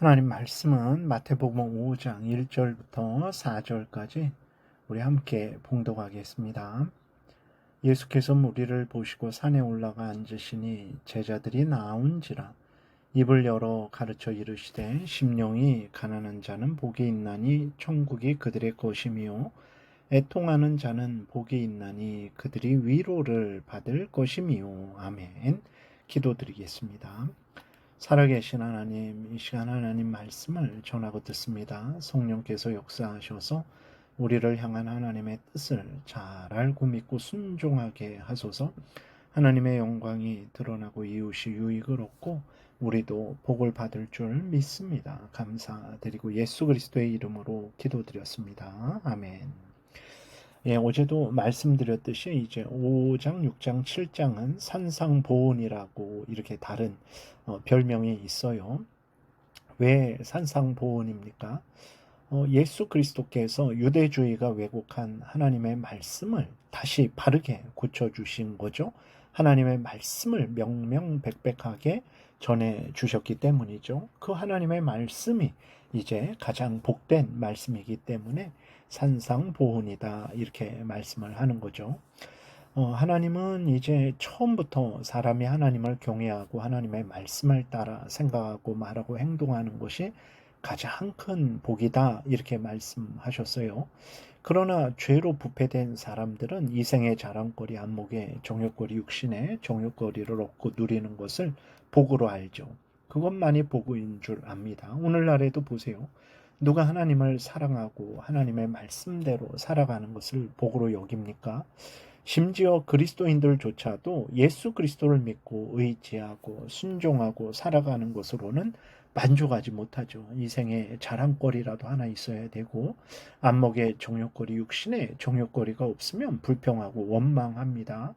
하나님 말씀은 마태복음 5장 1절부터 4절까지 우리 함께 봉독하겠습니다. 예수께서 무리를 보시고 산에 올라가 앉으시니 제자들이 나온지라 입을 열어 가르쳐 이르시되 심령이 가난한 자는 복이 있나니 천국이 그들의 것이며 애통하는 자는 복이 있나니 그들이 위로를 받을 것이며. 아멘. 기도드리겠습니다. 살아계신 하나님, 이 시간 하나님 말씀을 전하고 듣습니다. 성령께서 역사하셔서 우리를 향한 하나님의 뜻을 잘 알고 믿고 순종하게 하소서. 하나님의 영광이 드러나고 이웃이 유익을 얻고 우리도 복을 받을 줄 믿습니다. 감사드리고 예수 그리스도의 이름으로 기도드렸습니다. 아멘. 어제도 말씀드렸듯이 이제 5장, 6장, 7장은 산상보훈이라고 이렇게 다른 별명이 있어요. 왜 산상보훈입니까? 예수 그리스도께서 유대주의가 왜곡한 하나님의 말씀을 다시 바르게 고쳐주신 거죠. 하나님의 말씀을 명명백백하게 전해주셨기 때문이죠. 그 하나님의 말씀이 이제 가장 복된 말씀이기 때문에 산상보훈이다 이렇게 말씀을 하는 거죠. 하나님은 이제 처음부터 사람이 하나님을 경외하고 하나님의 말씀을 따라 생각하고 말하고 행동하는 것이 가장 큰 복이다 이렇게 말씀하셨어요. 그러나 죄로 부패된 사람들은 이생의 자랑거리, 안목의 정욕거리, 육신의 정욕거리를 얻고 누리는 것을 복으로 알죠. 그것만이 복인 줄 압니다. 오늘날에도 보세요. 누가 하나님을 사랑하고 하나님의 말씀대로 살아가는 것을 복으로 여깁니까? 심지어 그리스도인들조차도 예수 그리스도를 믿고 의지하고 순종하고 살아가는 것으로는 만족하지 못하죠. 이 생에 자랑거리라도 하나 있어야 되고 안목의 정욕거리, 육신의 정욕거리가 없으면 불평하고 원망합니다.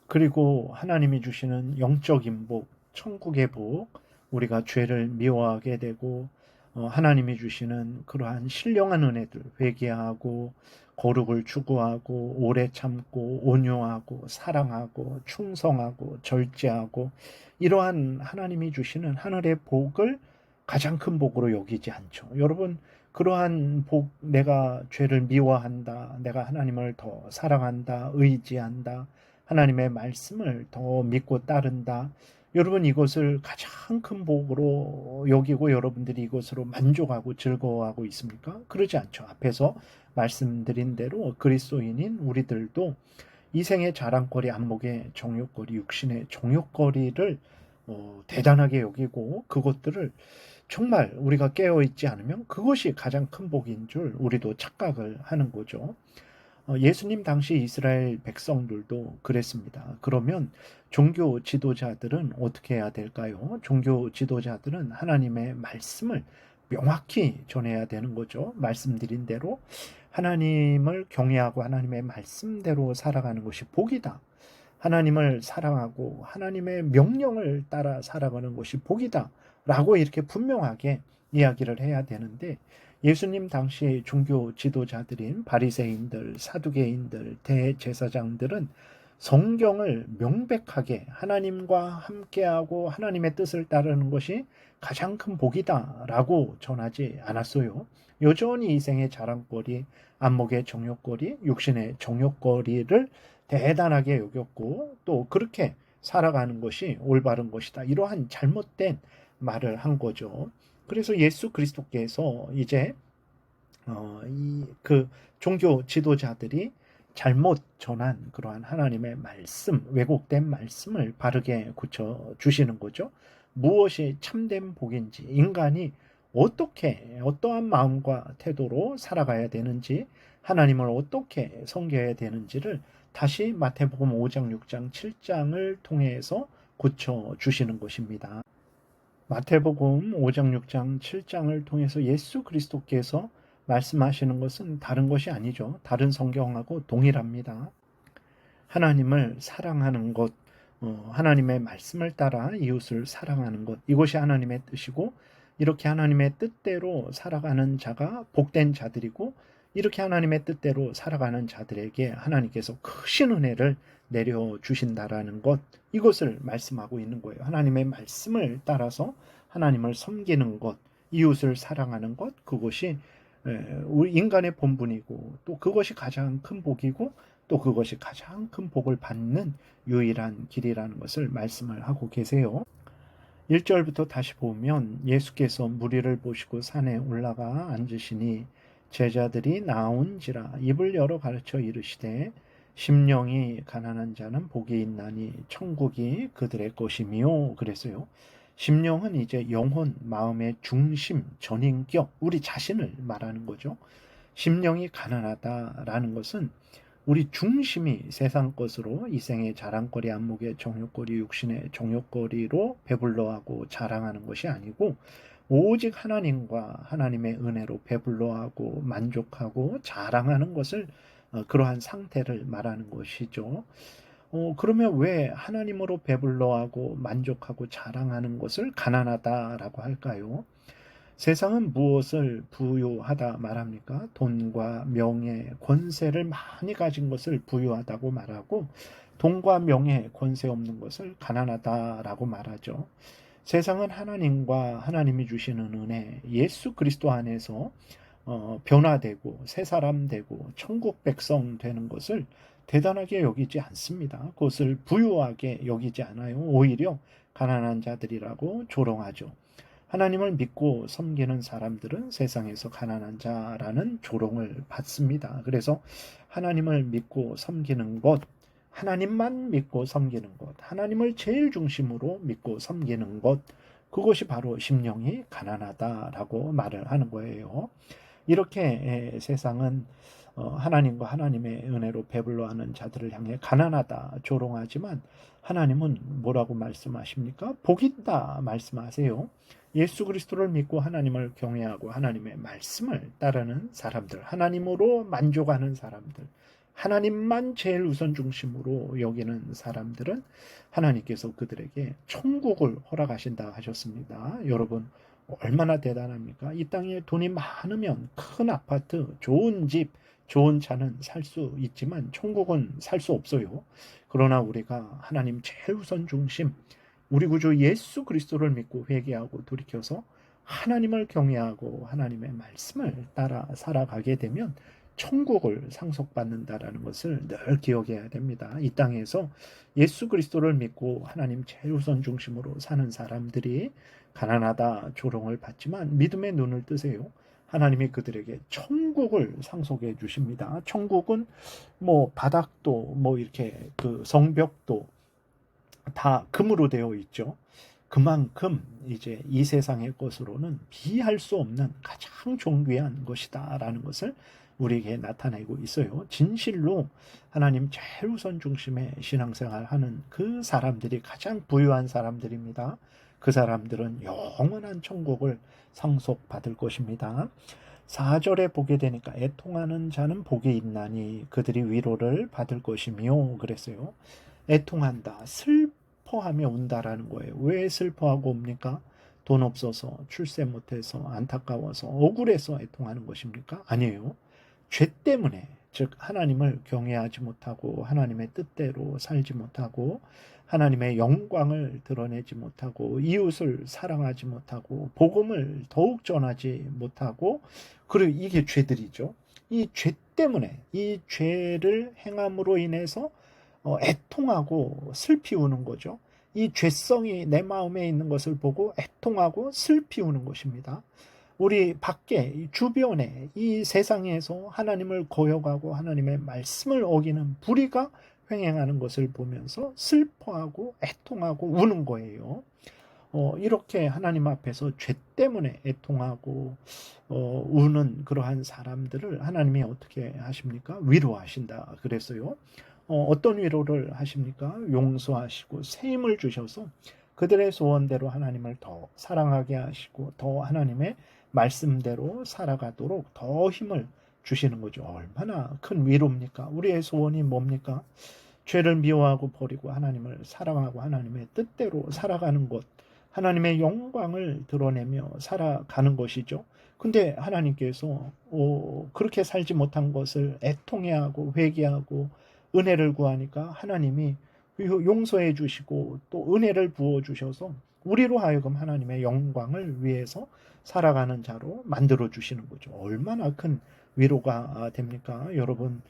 그리고 하나님이 주시는 영적인 복, 천국의 복, 우리가 죄를 미워하게 되고 하나님이 주시는 그러한 신령한 은혜들, 회개하고 거룩을 추구하고 오래 참고 온유하고 사랑하고 충성하고 절제하고 이러한 하나님이 주시는 하늘의 복을 가장 큰 복으로 여기지 않죠. 여러분, 그러한 복, 내가 죄를 미워한다, 내가 하나님을 더 사랑한다, 의지한다, 하나님의 말씀을 더 믿고 따른다. 여러분, 이것을 가장 큰 복으로 여기고 여러분들이 이것으로 만족하고 즐거워하고 있습니까? 그러지 않죠. 앞에서 말씀드린 대로 그리스도인인 우리들도 이생의 자랑거리, 안목의 정욕거리, 육신의 정욕거리를 대단하게 여기고 그것들을 정말 우리가 깨어있지 않으면 그것이 가장 큰 복인 줄 우리도 착각을 하는 거죠. 예수님 당시 이스라엘 백성들도 그랬습니다. 그러면 종교 지도자들은 어떻게 해야 될까요? 종교 지도자들은 하나님의 말씀을 명확히 전해야 되는 거죠. 말씀드린 대로 하나님을 경외하고 하나님의 말씀대로 살아가는 것이 복이다. 하나님을 사랑하고 하나님의 명령을 따라 살아가는 것이 복이다. 라고 이렇게 분명하게 이야기를 해야 되는데 예수님 당시 종교 지도자들인 바리새인들, 사두개인들, 대제사장들은 성경을 명백하게 하나님과 함께하고 하나님의 뜻을 따르는 것이 가장 큰 복이다라고 전하지 않았어요. 여전히 이생의 자랑거리, 안목의 정욕거리, 육신의 정욕거리를 대단하게 여겼고 또 그렇게 살아가는 것이 올바른 것이다. 이러한 잘못된 말을 한 거죠. 그래서 예수 그리스도께서 이제 그 종교 지도자들이 잘못 전한 그러한 하나님의 말씀, 왜곡된 말씀을 바르게 고쳐 주시는 거죠. 무엇이 참된 복인지, 인간이 어떻게 어떠한 마음과 태도로 살아가야 되는지, 하나님을 어떻게 섬겨야 되는지를 다시 마태복음 5장, 6장, 7장을 통해서 고쳐 주시는 것입니다. 마태복음 5장, 6장, 7장을 통해서 예수 그리스도께서 말씀하시는 것은 다른 것이 아니죠. 다른 성경하고 동일합니다. 하나님을 사랑하는 것, 하나님의 말씀을 따라 이웃을 사랑하는 것, 이것이 하나님의 뜻이고 이렇게 하나님의 뜻대로 살아가는 자가 복된 자들이고 이렇게 하나님의 뜻대로 살아가는 자들에게 하나님께서 크신 은혜를 내려주신다라는 것, 이것을 말씀하고 있는 거예요. 하나님의 말씀을 따라서 하나님을 섬기는 것, 이웃을 사랑하는 것, 그것이 우리 인간의 본분이고 또 그것이 가장 큰 복이고 또 그것이 가장 큰 복을 받는 유일한 길이라는 것을 말씀을 하고 계세요. 1절부터 다시 보면 예수께서 무리를 보시고 산에 올라가 앉으시니 제자들이 나온지라 입을 열어 가르쳐 이르시되 심령이 가난한 자는 복이 있나니 천국이 그들의 것이미요. 그랬어요. 심령은 이제 영혼, 마음의 중심, 전인격, 우리 자신을 말하는 거죠. 심령이 가난하다라는 것은 우리 중심이 세상 것으로 이 생의 자랑거리, 안목의 정욕거리, 육신의 정욕거리로 배불러하고 자랑하는 것이 아니고 오직 하나님과 하나님의 은혜로 배불러하고 만족하고 자랑하는 것을 그러한 상태를 말하는 것이죠. 그러면 왜 하나님으로 배불러하고 만족하고 자랑하는 것을 가난하다라고 할까요? 세상은 무엇을 부유하다 말합니까? 돈과 명예, 권세를 많이 가진 것을 부유하다고 말하고 돈과 명예, 권세 없는 것을 가난하다라고 말하죠. 세상은 하나님과 하나님이 주시는 은혜, 예수 그리스도 안에서 변화되고 새 사람 되고 천국 백성 되는 것을 대단하게 여기지 않습니다. 그것을 부유하게 여기지 않아요. 오히려 가난한 자들이라고 조롱하죠. 하나님을 믿고 섬기는 사람들은 세상에서 가난한 자라는 조롱을 받습니다. 그래서 하나님을 믿고 섬기는 것, 하나님만 믿고 섬기는 것, 하나님을 제일 중심으로 믿고 섬기는 것, 그것이 바로 심령이 가난하다라고 말을 하는 거예요. 이렇게 세상은 하나님과 하나님의 은혜로 배불러하는 자들을 향해 가난하다 조롱하지만 하나님은 뭐라고 말씀하십니까? 복 있다 말씀하세요. 예수 그리스도를 믿고 하나님을 경외하고 하나님의 말씀을 따르는 사람들, 하나님으로 만족하는 사람들, 하나님만 제일 우선 중심으로 여기는 사람들은 하나님께서 그들에게 천국을 허락하신다 하셨습니다. 여러분 얼마나 대단합니까? 이 땅에 돈이 많으면 큰 아파트, 좋은 집, 좋은 차는 살 수 있지만 천국은 살 수 없어요. 그러나 우리가 하나님 제일 우선 중심, 우리 구주 예수 그리스도를 믿고 회개하고 돌이켜서 하나님을 경외하고 하나님의 말씀을 따라 살아가게 되면 천국을 상속받는다라는 것을 늘 기억해야 됩니다. 이 땅에서 예수 그리스도를 믿고 하나님 제일 우선 중심으로 사는 사람들이 가난하다 조롱을 받지만 믿음의 눈을 뜨세요. 하나님이 그들에게 천국을 상속해 주십니다. 천국은 뭐 바닥도 뭐 이렇게 그 성벽도 다 금으로 되어 있죠. 그만큼 이제 이 세상의 것으로는 비할 수 없는 가장 존귀한 것이다라는 것을 우리에게 나타내고 있어요. 진실로 하나님 제일 우선 중심의 신앙생활 하는 그 사람들이 가장 부유한 사람들입니다. 그 사람들은 영원한 천국을 상속받을 것입니다. 4절에 보게 되니까 애통하는 자는 복이 있나니 그들이 위로를 받을 것이며 그랬어요. 애통한다, 슬퍼하며 운다라는 거예요. 왜 슬퍼하고 옵니까? 돈 없어서, 출세 못해서, 안타까워서, 억울해서 애통하는 것입니까? 아니에요. 죄 때문에, 즉 하나님을 경외하지 못하고 하나님의 뜻대로 살지 못하고 하나님의 영광을 드러내지 못하고 이웃을 사랑하지 못하고 복음을 더욱 전하지 못하고, 그리고 이게 죄들이죠. 이 죄 때문에, 이 죄를 행함으로 인해서 애통하고 슬피 우는 거죠. 이 죄성이 내 마음에 있는 것을 보고 애통하고 슬피 우는 것입니다. 우리 밖에 주변에 이 세상에서 하나님을 거역하고 하나님의 말씀을 어기는 불의가 횡행하는 것을 보면서 슬퍼하고 애통하고 우는 거예요. 이렇게 하나님 앞에서 죄 때문에 애통하고 우는 그러한 사람들을 하나님이 어떻게 하십니까? 위로하신다 그랬어요. 어떤 위로를 하십니까? 용서하시고 새 힘을 주셔서 그들의 소원대로 하나님을 더 사랑하게 하시고 더 하나님의 말씀대로 살아가도록 더 힘을 주시는 거죠. 얼마나 큰 위로입니까? 우리의 소원이 뭡니까? 죄를 미워하고 버리고 하나님을 사랑하고 하나님의 뜻대로 살아가는 것, 하나님의 영광을 드러내며 살아가는 것이죠. 근데 하나님께서 그렇게 살지 못한 것을 애통해하고 회개하고 은혜를 구하니까 하나님이 용서해 주시고 또 은혜를 부어 주셔서 우리로 하여금 하나님의 영광을 위해서 살아가는 자로 만들어 주시는 거죠. 얼마나 큰 위로가 됩니까? 여러분,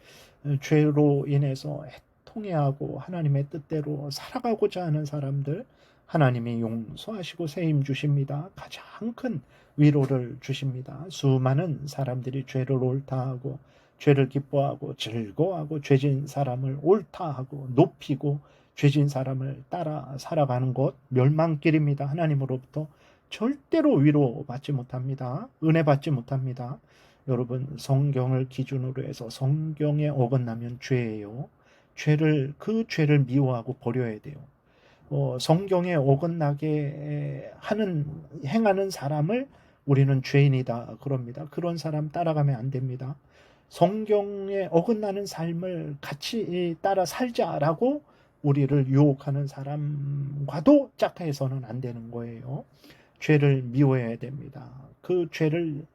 죄로 인해서 애통해하고 하나님의 뜻대로 살아가고자 하는 사람들 하나님이 용서하시고 세임 주십니다. 가장 큰 위로를 주십니다. 수많은 사람들이 죄를 옳다하고 죄를 기뻐하고 즐거워하고 죄진 사람을 옳다하고 높이고 죄진 사람을 따라 살아가는 것 멸망길입니다. 하나님으로부터 절대로 위로받지 못합니다. 은혜 받지 못합니다. 여러분, 성경을 기준으로 해서 성경에 어긋나면 죄예요. 그 죄를 미워하고 버려야 돼요. 성경에 어긋나게 행하는 사람을 우리는 죄인이다 그럽니다. 그런 사람 따라가면 안 됩니다. 성경에 어긋나는 삶을 같이 따라 살자라고 우리를 유혹하는 사람과도 짝해서는 안 되는 거예요. 죄를 미워해야 됩니다. 그 죄를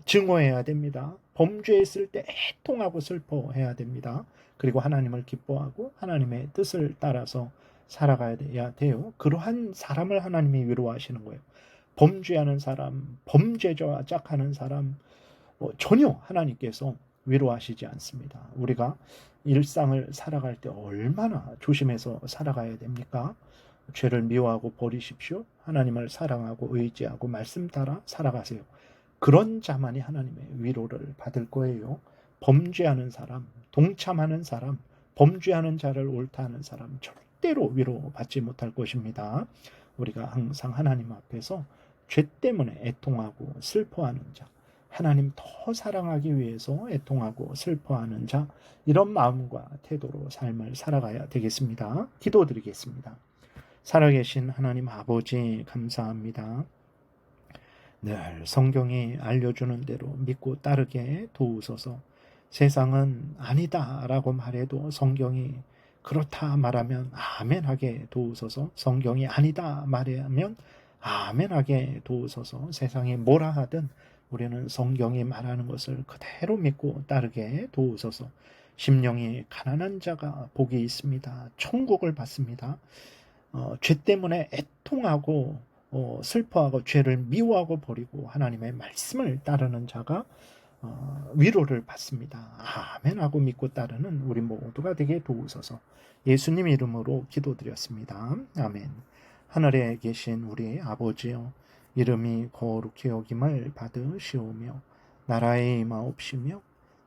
증오해야 됩니다. 범죄했을 때 애통하고 슬퍼해야 됩니다. 그리고 하나님을 기뻐하고 하나님의 뜻을 따라서 살아가야 돼요. 그러한 사람을 하나님이 위로하시는 거예요. 범죄하는 사람, 범죄자와 짝하는 사람 전혀 하나님께서 위로하시지 않습니다. 우리가 일상을 살아갈 때 얼마나 조심해서 살아가야 됩니까? 죄를 미워하고 버리십시오. 하나님을 사랑하고 의지하고 말씀 따라 살아가세요. 그런 자만이 하나님의 위로를 받을 거예요. 범죄하는 사람, 동참하는 사람, 범죄하는 자를 옳다 하는 사람 절대로 위로받지 못할 것입니다. 우리가 항상 하나님 앞에서 죄 때문에 애통하고 슬퍼하는 자, 하나님 더 사랑하기 위해서 애통하고 슬퍼하는 자, 이런 마음과 태도로 삶을 살아가야 되겠습니다. 기도드리겠습니다. 살아계신 하나님 아버지 감사합니다. 늘 성경이 알려주는 대로 믿고 따르게 도우소서. 세상은 아니다 라고 말해도 성경이 그렇다 말하면 아멘 하게 도우소서. 성경이 아니다 말하면 아멘 하게 도우소서. 세상이 뭐라 하든 우리는 성경이 말하는 것을 그대로 믿고 따르게 도우소서. 심령이 가난한 자가 복이 있습니다. 천국을 받습니다. 죄 때문에 애통하고 슬퍼하고 죄를 미워하고 버리고 하나님의 말씀을 따르는 자가 위로를 받습니다. 아멘하고 믿고 따르는 우리 모두가 되게 도우소서. 예수님 이름으로 기도드렸습니다. 아멘. 하늘에 계신 우리 아버지여, 이름이 거룩히 여김을 받으시오며 나라의 임하옵시며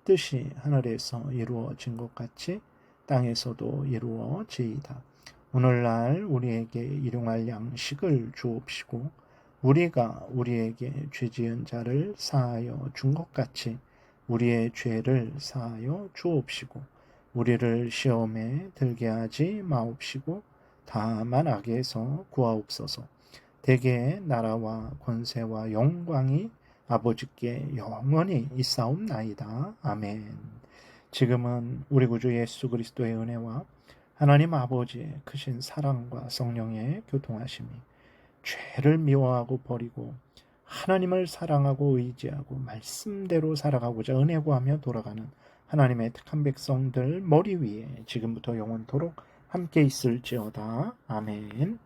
뜻이 하늘에서 이루어진 것 같이 땅에서도 이루어지이다. 오늘날 우리에게 일용할 양식을 주옵시고 우리가 우리에게 죄지은 자를 사하여 준 것 같이 우리의 죄를 사하여 주옵시고 우리를 시험에 들게 하지 마옵시고 다만 악에서 구하옵소서. 대개 나라와 권세와 영광이 아버지께 영원히 있사옵나이다. 아멘. 지금은 우리 구주 예수 그리스도의 은혜와 하나님 아버지의 크신 사랑과 성령의 교통하심이 죄를 미워하고 버리고 하나님을 사랑하고 의지하고 말씀대로 살아가고자 은혜 구하며 돌아가는 하나님의 택한 백성들 머리 위에 지금부터 영원토록 함께 있을지어다. 아멘.